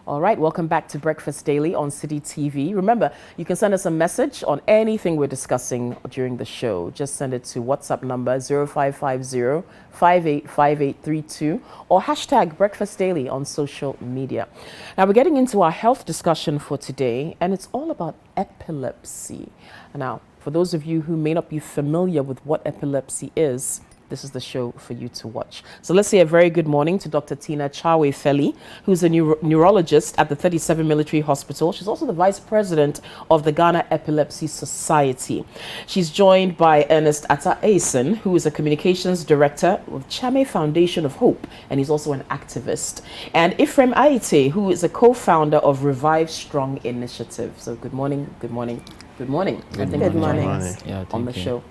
All right, welcome back to Breakfast Daily on City TV. Remember, you can send us a message on anything we're discussing during the show. Just send it to WhatsApp number 0550-585832 or hashtag Breakfast Daily on social media. Now, we're getting into our health discussion for today, and it's all about epilepsy. Now, for those of you who may not be familiar with what epilepsy is, this is the show for you to watch. So let's say a very good morning to Dr. Tina Chawe-Feli, who's a neurologist at the 37 Military Hospital. She's also the vice president of the Ghana Epilepsy Society. She's joined by Ernest Atta-Asen, who is a communications director with Chame Foundation of Hope, and he's also an activist. And Ephraim Aite, who is a co-founder of Revive Strong Initiative. So good morning, good morning, good morning. Good morning. Yeah, on the show.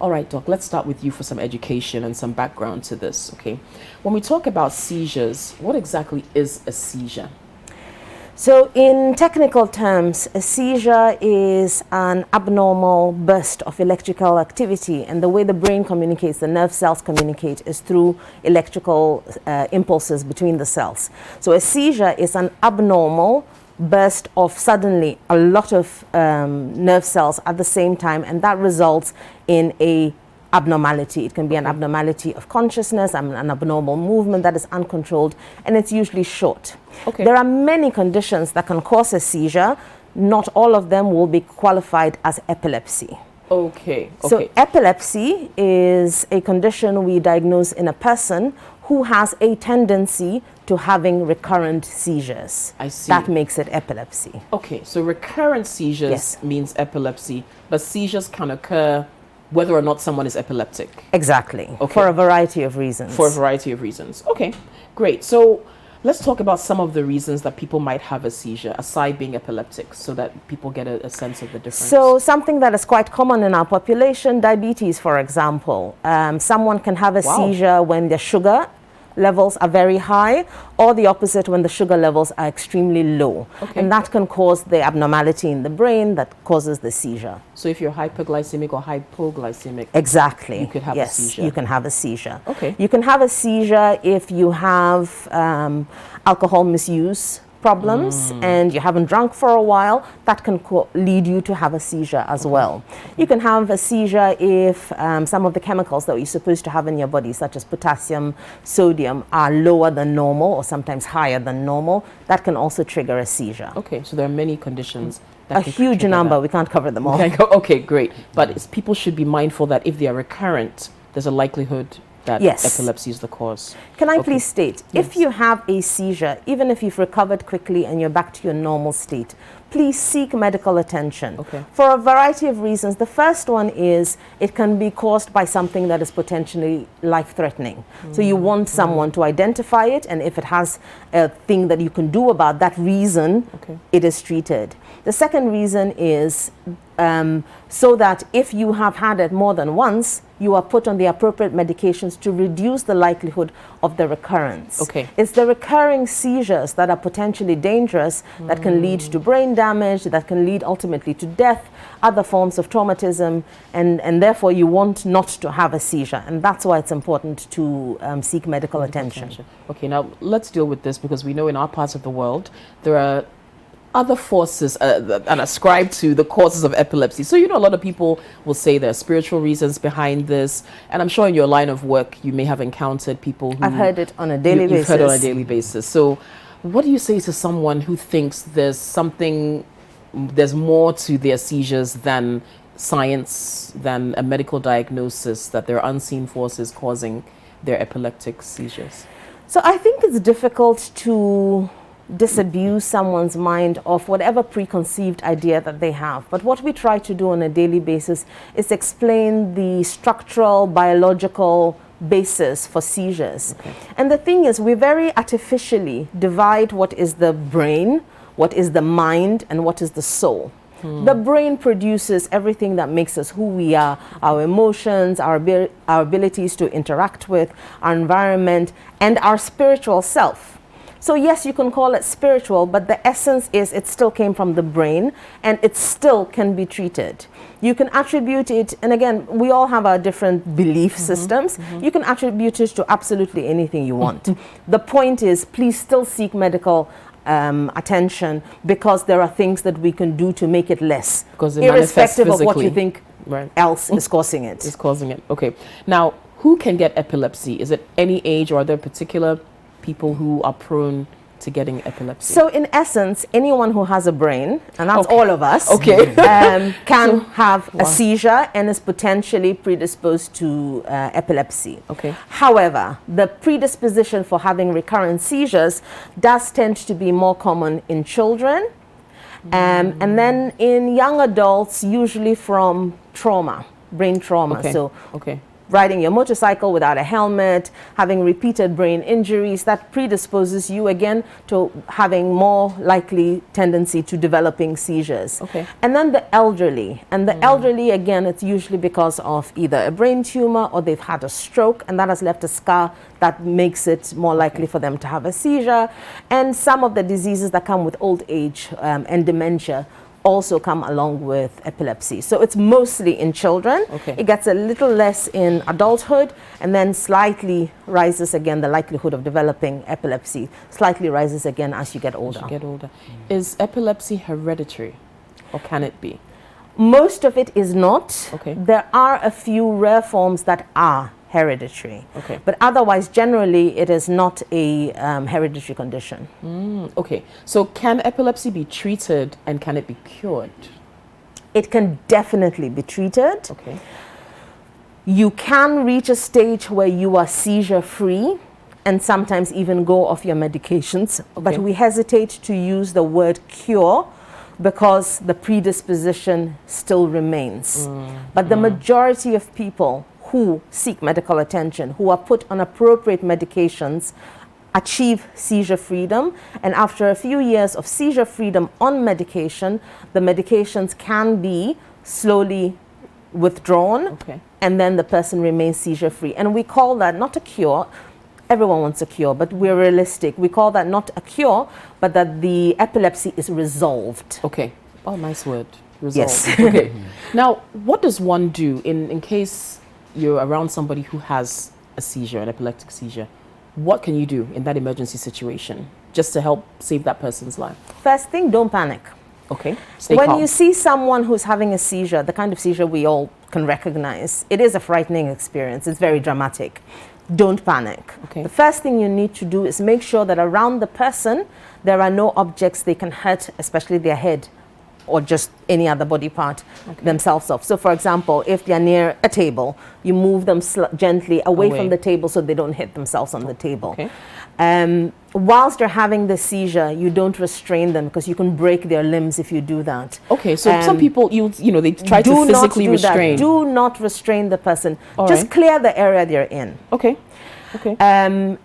All right, Doc, let's start with you for some education and some background to this, okay? When we talk about seizures, what exactly is a seizure? So in technical terms, a seizure is an abnormal burst of electrical activity, and the way the brain communicates, the nerve cells communicate, is through electrical impulses between the cells. So a seizure is an abnormal burst of suddenly a lot of nerve cells at the same time, and that results in a abnormality. It can be an abnormality of consciousness, an abnormal movement that is uncontrolled, and it's usually short. Okay. There are many conditions that can cause a seizure. Not all of them will be qualified as epilepsy. Okay. So epilepsy is a condition we diagnose in a person who has a tendency to having recurrent seizures. I see. That makes it epilepsy. Okay, so recurrent seizures means epilepsy, but seizures can occur whether or not someone is epileptic. Exactly. Okay. For a variety of reasons. For a variety of reasons. Okay, great. So let's talk about some of the reasons that people might have a seizure, aside being epileptic, so that people get a sense of the difference. So something that is quite common in our population, diabetes, for example. Someone can have a seizure when their sugar levels are very high, or the opposite, when the sugar levels are extremely low. Okay. And that can cause the abnormality in the brain that causes the seizure. So if you're hyperglycemic or hypoglycemic, exactly, you could have a seizure. You can have a seizure. Okay. You can have a seizure if you have alcohol misuse problems and you haven't drunk for a while. That can lead you to have a seizure as well. You can have a seizure if some of the chemicals that you're supposed to have in your body, such as potassium, sodium, are lower than normal or sometimes higher than normal. That can also trigger a seizure. Okay, so there are many conditions. That a huge number. That. We can't cover them all. Okay, great. But people should be mindful that if they are recurrent, there's a likelihood that epilepsy is the cause. Can I please state, if you have a seizure, even if you've recovered quickly and you're back to your normal state, please seek medical attention for a variety of reasons. The first one is it can be caused by something that is potentially life-threatening. So you want someone to identify it, and if it has a thing that you can do about that reason, it is treated. The second reason is so that if you have had it more than once, you are put on the appropriate medications to reduce the likelihood of the recurrence. It's the recurring seizures that are potentially dangerous, that can lead to brain damage, that can lead ultimately to death, other forms of traumatism, and therefore you want not to have a seizure. And that's why it's important to seek medical attention. Okay, now let's deal with this, because we know in our parts of the world there are other forces that ascribe to the causes of epilepsy. So, a lot of people will say there are spiritual reasons behind this. And I'm sure in your line of work, you may have encountered people who... I've heard it on a daily basis. You've heard it on a daily basis. So what do you say to someone who thinks there's more to their seizures than science, than a medical diagnosis, that there are unseen forces causing their epileptic seizures? So I think it's difficult to disabuse someone's mind of whatever preconceived idea that they have. But what we try to do on a daily basis is explain the structural, biological basis for seizures. And the thing is, we very artificially divide what is the brain, what is the mind, and what is the soul. The brain produces everything that makes us who we are, our emotions, our abilities to interact with, our environment, and our spiritual self. So yes, you can call it spiritual, but the essence is it still came from the brain, and it still can be treated. You can attribute it, and again, we all have our different belief systems. You can attribute it to absolutely anything you want. The point is, please still seek medical attention, because there are things that we can do to make it less, because irrespective of what you think else is causing it. Is causing it. Okay. Now, who can get epilepsy? Is it any age, or are there particular people who are prone to getting epilepsy? So in essence, anyone who has a brain, and that's all of us, can have a seizure and is potentially predisposed to epilepsy. Okay. However, the predisposition for having recurrent seizures does tend to be more common in children, and then in young adults, usually from trauma, brain trauma. So riding your motorcycle without a helmet, having repeated brain injuries, that predisposes you again to having more likely tendency to developing seizures. Okay. And then the elderly. And the elderly, again, it's usually because of either a brain tumor or they've had a stroke, and that has left a scar that makes it more likely for them to have a seizure. And some of the diseases that come with old age and dementia also come along with epilepsy. So it's mostly in children. It gets a little less in adulthood, and then slightly rises again, the likelihood of developing epilepsy slightly rises again as you get older. Is epilepsy hereditary, or can it be? Most of it is not. Okay. There are a few rare forms that are hereditary. Okay. But otherwise, generally, it is not a hereditary condition. Okay. So can epilepsy be treated, and can it be cured? It can definitely be treated. Okay. You can reach a stage where you are seizure-free and sometimes even go off your medications. But we hesitate to use the word cure because the predisposition still remains. But the majority of people who seek medical attention, who are put on appropriate medications, achieve seizure freedom. And after a few years of seizure freedom on medication, the medications can be slowly withdrawn, and then the person remains seizure free. And we call that not a cure. Everyone wants a cure, but we're realistic. We call that not a cure, but that the epilepsy is resolved. Okay. Oh, nice word. Resolved. Yes. Okay. Now, what does one do in case you're around somebody who has a seizure, an epileptic seizure? What can you do in that emergency situation just to help save that person's life? First thing, don't panic. Okay. When you see someone who's having a seizure, the kind of seizure we all can recognize, it is a frightening experience. It's very dramatic. Don't panic. Okay. The first thing you need to do is make sure that around the person there are no objects they can hurt, especially their head or just any other body part themselves off. So for example, if they're near a table, you move them gently away from the table so they don't hit themselves on the table. Whilst they're having the seizure, you don't restrain them because you can break their limbs if you do that. Okay, so some people, you know, they try to physically restrain. Do not restrain the person. Just clear the area they're in. Okay. Okay.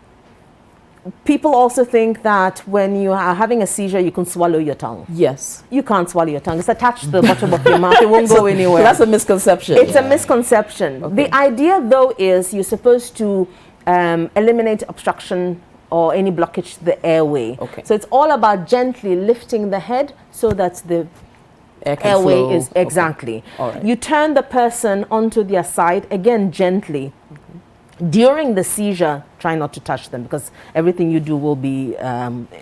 People also think that when you are having a seizure, you can swallow your tongue. Yes. You can't swallow your tongue. It's attached to the bottom of your mouth. It won't go anywhere. So that's a misconception. It's a misconception. The idea, though, is you're supposed to eliminate obstruction or any blockage to the airway. So it's all about gently lifting the head so that the airway is All right. You turn the person onto their side, again, gently. During the seizure, try not to touch them because everything you do will be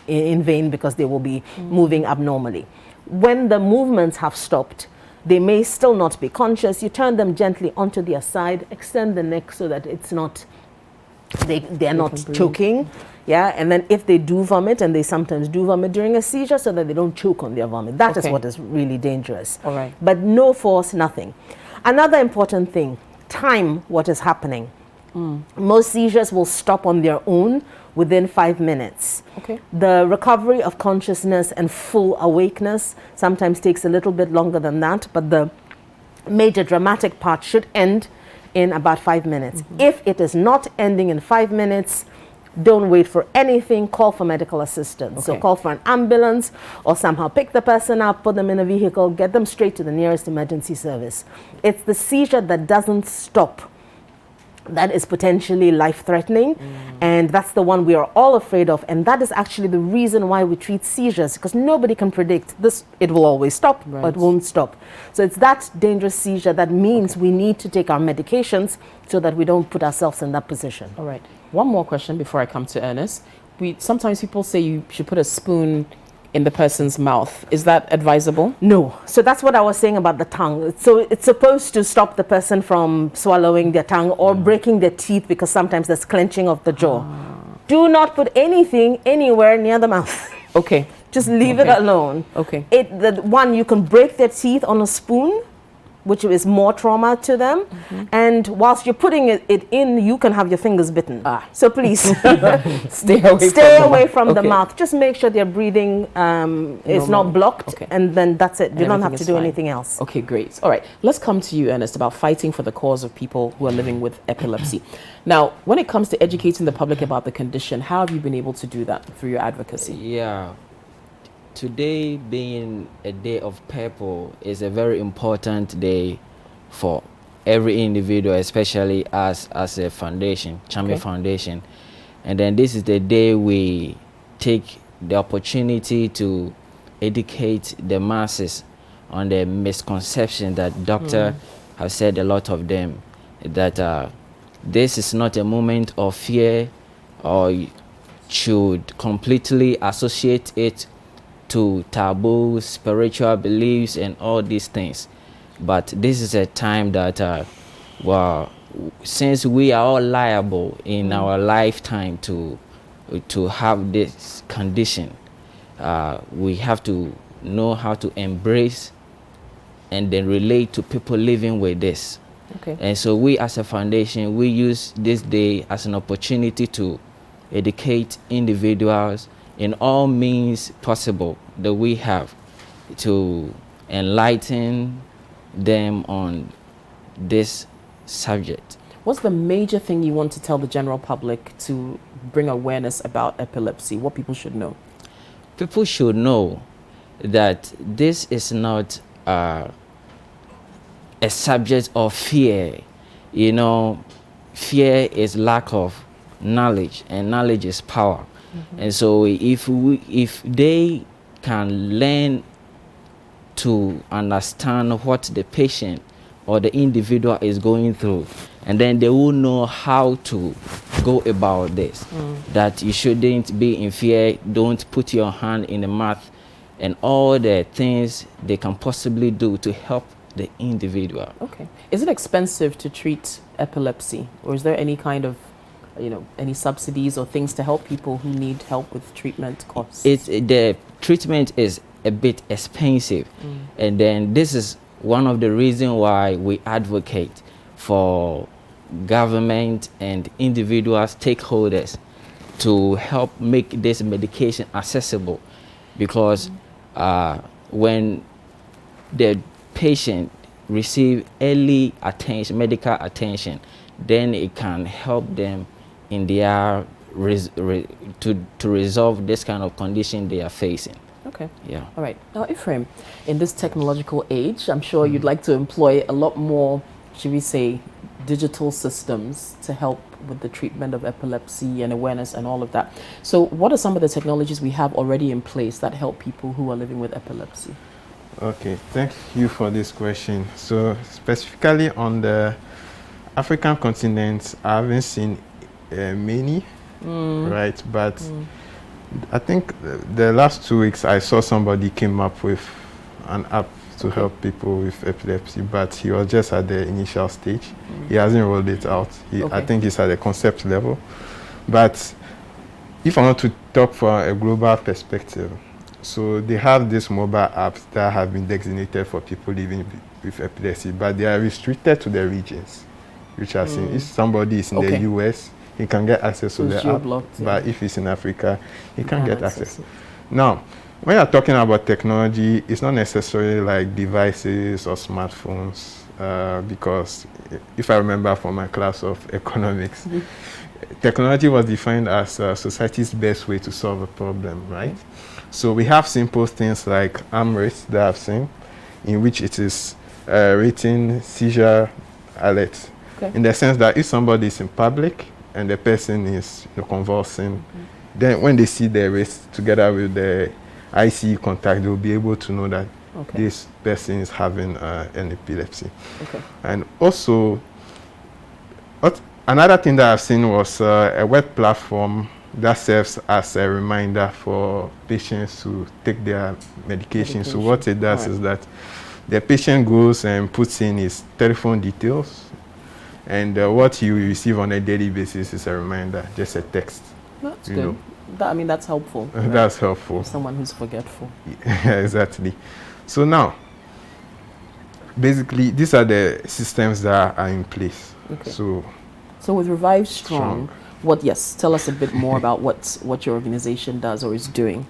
in vain because they will be moving abnormally. When the movements have stopped, they may still not be conscious. You turn them gently onto their side, extend the neck so that it's not, they're not choking. Yeah, and then if they do vomit, and they sometimes do vomit during a seizure, so that they don't choke on their vomit. That is what is really dangerous. All right. But no force, nothing. Another important thing, time what is happening. Most seizures will stop on their own within 5 minutes. The recovery of consciousness and full awakeness sometimes takes a little bit longer than that, but the major dramatic part should end in about 5 minutes. If it is not ending in 5 minutes, don't wait for anything, call for medical assistance. So call for an ambulance or somehow pick the person up, put them in a vehicle, get them straight to the nearest emergency service. It's the seizure that doesn't stop that is potentially life-threatening, and that's the one we are all afraid of, and that is actually the reason why we treat seizures, because nobody can predict this. It will always stop, but it won't stop. So it's that dangerous seizure that means we need to take our medications so that we don't put ourselves in that position. All right. One more question before I come to Ernest. sometimes people say you should put a spoon in the person's mouth. Is that advisable? No. So that's what I was saying about the tongue. So it's supposed to stop the person from swallowing their tongue or breaking their teeth, because sometimes there's clenching of the jaw. Do not put anything anywhere near the mouth. Okay. Just leave it alone. Okay. You can break their teeth on a spoon, which is more trauma to them. And whilst you're putting it in, you can have your fingers bitten. So please stay away from the mouth. Just make sure their breathing is not blocked, and then that's it. You don't have to do anything else. Okay, great. All right, let's come to you, Ernest, about fighting for the cause of people who are living with epilepsy. Now, when it comes to educating the public about the condition, how have you been able to do that through your advocacy? Yeah. Today being a day of purple is a very important day for every individual, especially us as a foundation, Chambe Foundation. And then this is the day we take the opportunity to educate the masses on the misconception that doctor have said, a lot of them, that this is not a moment of fear, or should completely associate it to taboos, spiritual beliefs, and all these things. But this is a time that, well, since we are all liable in our lifetime to have this condition, we have to know how to embrace and then relate to people living with this. And so we as a foundation, we use this day as an opportunity to educate individuals in all means possible that we have, to enlighten them on this subject. What's the major thing you want to tell the general public to bring awareness about epilepsy? What people should know? People should know that this is not a subject of fear. You know, fear is lack of knowledge, and knowledge is power. And so if they can learn to understand what the patient or the individual is going through, and then they will know how to go about this, that you shouldn't be in fear, don't put your hand in the mouth, and all the things they can possibly do to help the individual. Okay. Is it expensive to treat epilepsy, or is there any kind of any subsidies or things to help people who need help with treatment costs? The treatment is a bit expensive, and then this is one of the reasons why we advocate for government and individual stakeholders to help make this medication accessible, because when the patient receive early attention, medical attention, then it can help them in their to resolve this kind of condition they are facing. Okay. Yeah. All right. Now, Ephraim, in this technological age, I'm sure you'd like to employ a lot more, should we say, digital systems to help with the treatment of epilepsy and awareness and all of that. So what are some of the technologies we have already in place that help people who are living with epilepsy? Okay, thank you for this question. So specifically on the African continent, I haven't seen many, right? But I think the last 2 weeks I saw somebody came up with an app to help people with epilepsy, but he was just at the initial stage. He hasn't rolled it out. I think he's at the concept level. But if I want to talk from a global perspective, so they have these mobile apps that have been designated for people living with epilepsy, but they are restricted to the regions, which are seen. If somebody is in the US, he can get access to the app, but if he's in Africa, he can't get access. Now, when you're talking about technology, it's not necessarily like devices or smartphones, because if I remember from my class of economics, technology was defined as society's best way to solve a problem, right? So we have simple things like armrest that I've seen, in which it is rating seizure alerts, in the sense that if somebody is in public and the person is convulsing, then when they see the wrist together with the ICU contact, they'll be able to know that this person is having an epilepsy. And also, another thing that I've seen was a web platform that serves as a reminder for patients to take their medication. So what it does is that the patient goes and puts in his telephone details, and what you receive on a daily basis is a reminder, just a text. That's good. That's helpful. Right? That's helpful. For someone who's forgetful. Yeah, exactly. So now, basically, these are the systems that are in place. Okay. So with Revive Strong, tell us a bit more about what your organization does or is doing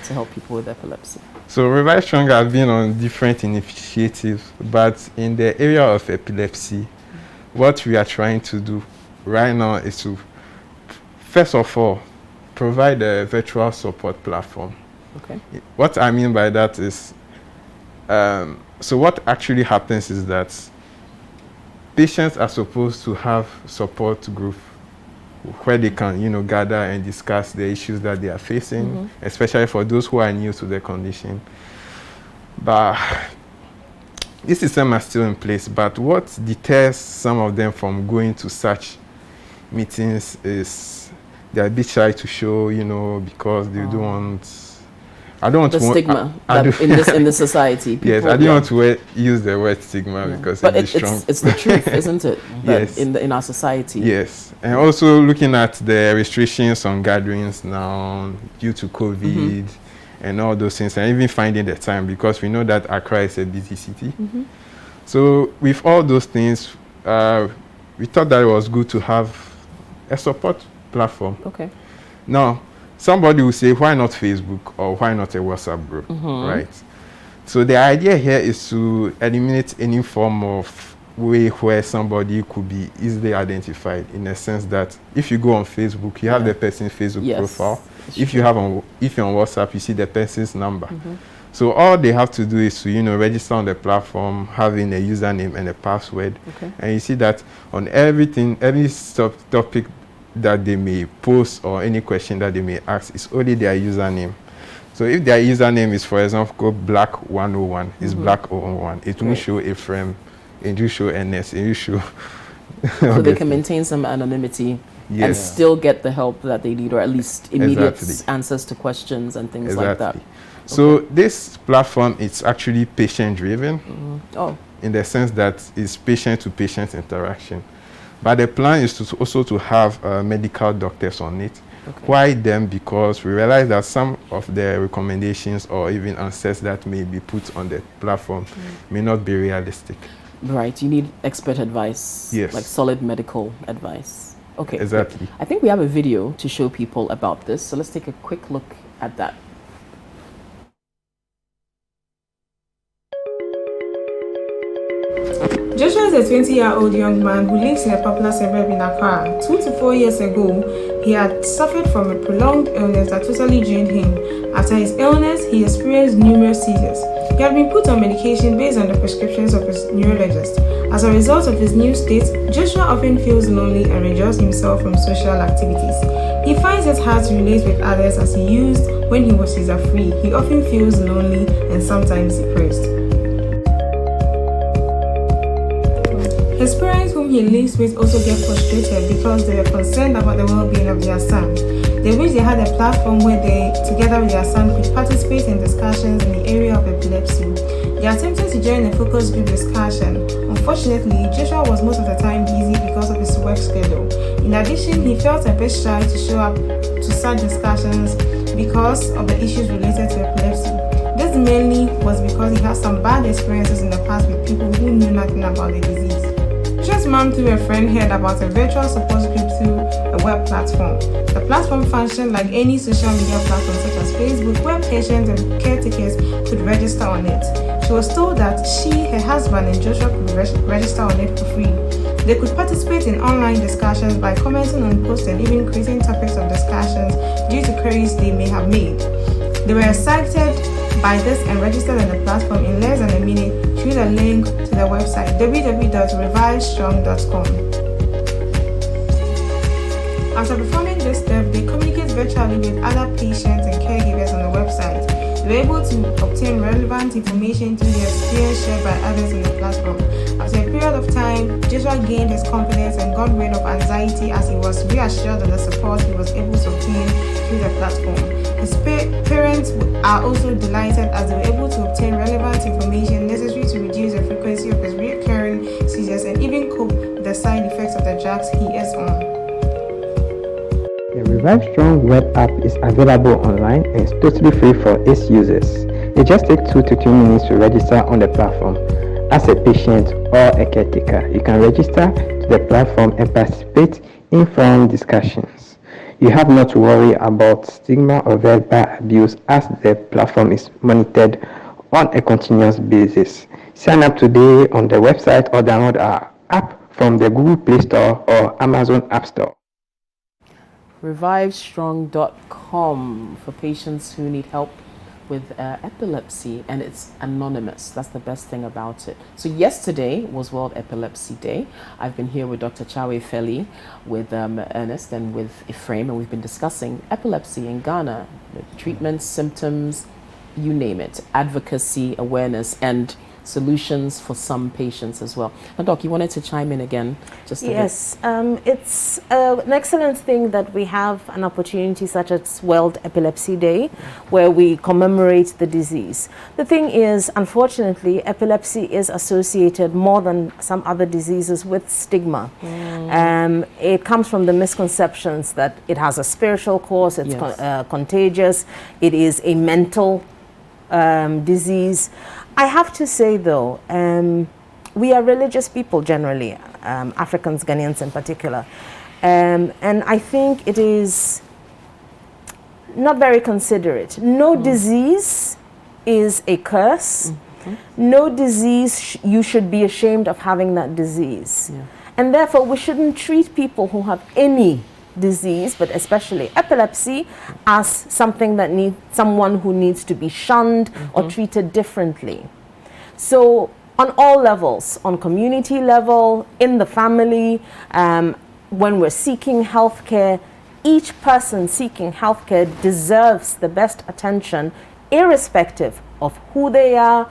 to help people with epilepsy. So Revive Strong has been on different initiatives, but in the area of epilepsy, what we are trying to do right now is to, first of all, provide a virtual support platform. Okay. What I mean by that is, so what actually happens is that patients are supposed to have support group where they can, gather and discuss the issues that they are facing, especially for those who are new to the condition. But this system is still in place, but what deters some of them from going to such meetings is they're a bit shy to show, because they don't want. I don't want the to stigma in the society. People, yes, I don't want to use the word stigma because it's strong. It's the truth, isn't it? Yes. In our society. Yes, and also looking at the restrictions on gatherings now due to COVID and all those things, and even finding the time, because we know that Accra is a busy city. So with all those things, we thought that it was good to have a support platform. Okay. Now, somebody will say, why not Facebook or why not a WhatsApp group, right? So the idea here is to eliminate any form of way where somebody could be easily identified, in a sense that if you go on Facebook, you have the person's Facebook profile. If you're on WhatsApp, you see the person's number. So all they have to do is to, register on the platform, having a username and a password. And you see that on every topic that they may post or any question that they may ask, is only their username. So if their username is, for example, Black 101, is Black 001, it won't show a frame, it will show NS, it will show. So they can maintain some anonymity and still get the help that they need, or at least immediate answers to questions and things like that. So this platform is actually patient driven, in the sense that it's patient to patient interaction. But the plan is to also to have medical doctors on it. Why them? Because we realize that some of the recommendations or even answers that may be put on the platform may not be realistic. Right, you need expert advice, like solid medical advice. Okay, exactly. I think we have a video to show people about this, so let's take a quick look at that. Joshua is a 20-year-old young man who lives in a popular suburb in Accra. 2 to 4 years ago, he had suffered from a prolonged illness that totally drained him. After his illness, he experienced numerous seizures. He had been put on medication based on the prescriptions of his neurologist. As a result of his new state, Joshua often feels lonely and withdraws himself from social activities. He finds it hard to relate with others as he used when he was seizure-free. He often feels lonely and sometimes depressed. His parents, whom he lives with, also get frustrated because they are concerned about the well-being of their son. They wish they had a platform where they, together with their son, could participate in discussions in the area of epilepsy. They attempted to join a focus group discussion. Unfortunately, Joshua was most of the time busy because of his work schedule. In addition, he felt a bit shy to show up to such discussions because of the issues related to epilepsy. This mainly was because he had some bad experiences in the past with people who knew nothing about the disease. Joshua's mom, through a friend, heard about a virtual support group through a web platform. The platform functioned like any social media platform such as Facebook, where patients and caretakers could register on it. She was told that she, her husband, and Joshua could register on it for free. They could participate in online discussions by commenting on posts and even creating topics of discussions due to queries they may have made. They were excited by this and registered on the platform in less than a minute through the link to the website www.revivestrong.com. After performing this step, they communicate virtually with other patients and caregivers on the website. They were able to obtain relevant information through the experience shared by others in the platform. After a period of time, Joshua gained his confidence and got rid of anxiety as he was reassured of the support he was able to obtain through the platform. His parents are also delighted as they were able to obtain relevant information necessary to reduce the frequency of his recurring seizures and even cope with the side effects of the drugs he is on. The Revive Strong web app is available online and is totally free for its users. It just takes 2 to 3 minutes to register on the platform. As a patient or a caretaker, you can register to the platform and participate in forum discussions. You have not to worry about stigma or verbal abuse as the platform is monitored on a continuous basis. Sign up today on the website or download our app from the Google Play Store or Amazon App Store. ReviveStrong.com for patients who need help with epilepsy, and it's anonymous. That's the best thing about it. So yesterday was World Epilepsy Day. I've been here with Dr. Chawe Feli, with Ernest, and with Ephraim, and we've been discussing epilepsy in Ghana, the treatments, symptoms, you name it, advocacy, awareness, and solutions for some patients as well. Now, Doc, you wanted to chime in again? Just yes, it's an excellent thing that we have an opportunity such as World Epilepsy Day, where we commemorate the disease. The thing is, unfortunately, epilepsy is associated more than some other diseases with stigma. It comes from the misconceptions that it has a spiritual cause, it's contagious, it is a mental disease. I have to say though, we are religious people generally, Africans, Ghanaians in particular, and I think it is not very considerate. No disease is a curse. No disease you should be ashamed of having that disease. And therefore we shouldn't treat people who have any disease, but especially epilepsy, as something that needs someone who needs to be shunned or treated differently. So on all levels, on community level, in the family, when we're seeking healthcare, each person seeking healthcare deserves the best attention, irrespective of who they are,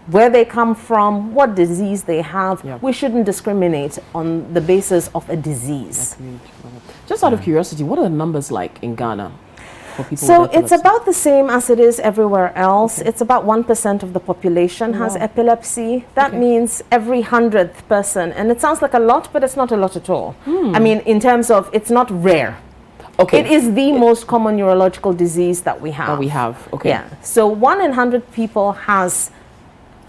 where they come from, what disease they have. We shouldn't discriminate on the basis of a disease. Just out of curiosity, what are the numbers like in Ghana for people So with epilepsy? it's about the same as it is everywhere else. It's about 1% of the population has epilepsy. That means every 100th person. And it sounds like a lot, but it's not a lot at all. I mean, in terms of, it's not rare. It is the most common neurological disease that we have. Yeah. So 1 in 100 people has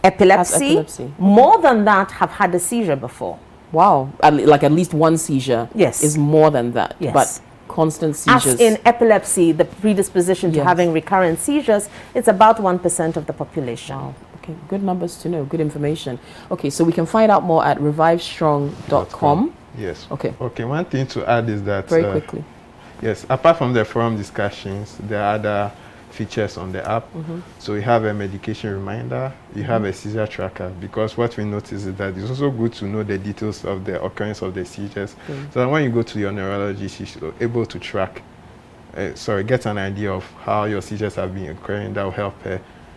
epilepsy. More than that have had a seizure before. Wow, like at least one seizure is more than that. But constant seizures. As in epilepsy, the predisposition to having recurrent seizures, it's about 1% of the population. Wow. Okay, good numbers to know, good information. Okay, so we can find out more at revivestrong.com. Yes. Okay. Okay, one thing to add is that... Very quickly. Yes, apart from the forum discussions, there are other features on the app. So you have a medication reminder, you have a seizure tracker, because what we notice is that it's also good to know the details of the occurrence of the seizures. So that when you go to your neurologist, you're able to track, get an idea of how your seizures have been occurring. That will help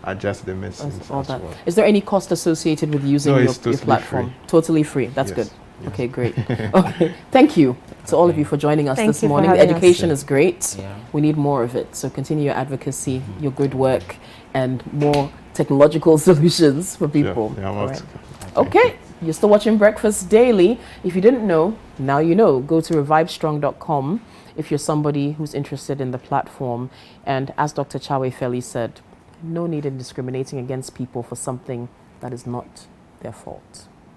adjust the medicines as well. Is there any cost associated with using your platform? Free. Totally free. That's Yes. good. Okay, great. Okay, thank you to all of you for joining us this morning. The education is great. We need more of it. So continue your advocacy, your good work, and more technological solutions for people. Okay, you're still watching Breakfast Daily. If you didn't know, now you know. Go to revivestrong.com if you're somebody who's interested in the platform. And as Dr. Chawe Feli said, no need in discriminating against people for something that is not their fault.